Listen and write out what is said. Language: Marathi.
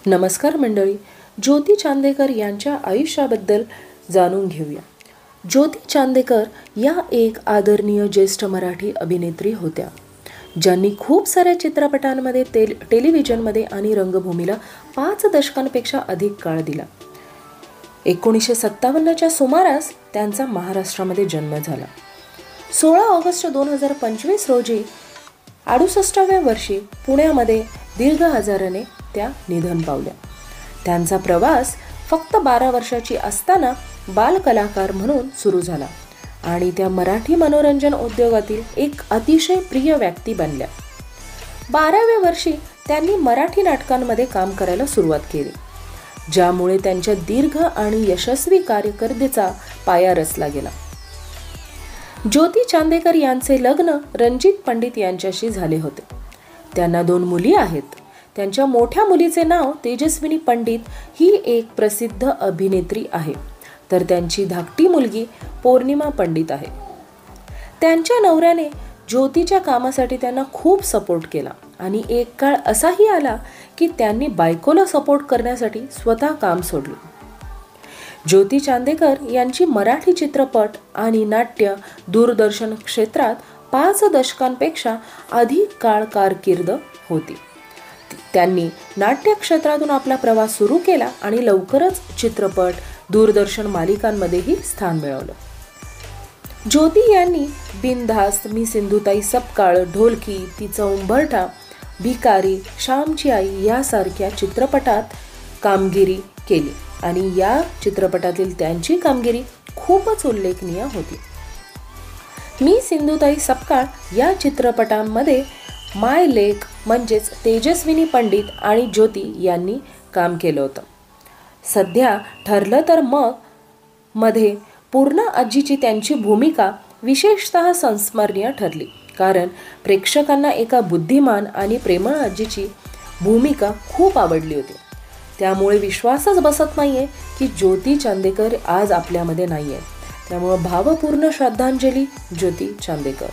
नमस्कार मंडळी, ज्योती चांदेकर यांच्या आयुष्याबद्दल जाणून घेऊया. ज्योती चांदेकर या एक आदरणीय ज्येष्ठ मराठी अभिनेत्री होत्या, ज्यांनी खूप साऱ्या चित्रपटांमध्ये, टेलिव्हिजनमध्ये आणि रंगभूमीला 5 दशकांपेक्षा अधिक काळ दिला. 1957च्या सुमारास त्यांचा महाराष्ट्रामध्ये जन्म झाला. 16 ऑगस्ट 2025 रोजी 68व्या वर्षी पुण्यामध्ये दीर्घ आजाराने त्या निधन पावल्या. त्यांचा प्रवास फक्त 12 वर्षाची असताना बालकलाकार म्हणून सुरू झाला आणि त्या मराठी मनोरंजन उद्योगातील एक अतिशय प्रिय व्यक्ती बनल्या. 12व्या वर्षी त्यांनी मराठी नाटकांमध्ये काम करायला सुरुवात केली, ज्यामुळे त्यांच्या दीर्घ आणि यशस्वी कारकिर्दीचा पाया रचला गेला. ज्योती चांदेकर यांचे लग्न रणजित पंडित यांच्याशी झाले होते. त्यांना 2 मुली आहेत. त्यांच्या मोठ्या मुलीचे नाव तेजस्विनी पंडित ही एक प्रसिद्ध अभिनेत्री आहे, तर त्यांची धाकटी मुलगी पौर्णिमा पंडित आहे. त्यांच्या नवऱ्याने ज्योतीच्या कामासाठी त्यांना खूप सपोर्ट केला आणि एक काळ असाही आला की त्यांनी बायकोला सपोर्ट करण्यासाठी स्वतः काम सोडले. ज्योती चांदेकर यांची मराठी चित्रपट आणि नाट्य, दूरदर्शन क्षेत्रात 5 दशकांपेक्षा अधिक काळ कारकीर्द होती. त्यांनी नाट्य क्षेत्रातून आपला प्रवास सुरू केला आणि लवकरच चित्रपट, दूरदर्शन मालिकांमध्येही स्थान मिळवलं. ज्योती यांनी बिनधास्त, मी सिंधुताई सपकाळ, ढोलकी, तिचा उंबरठा, भिकारी, श्यामची आई यासारख्या चित्रपटात कामगिरी केली आणि या चित्रपटातील त्यांची कामगिरी खूपच उल्लेखनीय होती. मी सिंधुताई सपकाळ या चित्रपटामध्ये माय लेक म्हणजेच तेजस्विनी पंडित आणि ज्योती यांनी काम केलं होतं. सध्या ठरलं तर मग मध्ये पूर्ण आजीची त्यांची भूमिका विशेषतः संस्मरणीय ठरली, कारण प्रेक्षकांना एका बुद्धिमान आणि प्रेमळ आजीची भूमिका खूप आवडली होती. त्यामुळे विश्वासच बसत नाहीये की ज्योती चांदेकर आज आपल्यामध्ये नाहीये. त्यामुळे भावपूर्ण श्रद्धांजली ज्योती चांदेकर.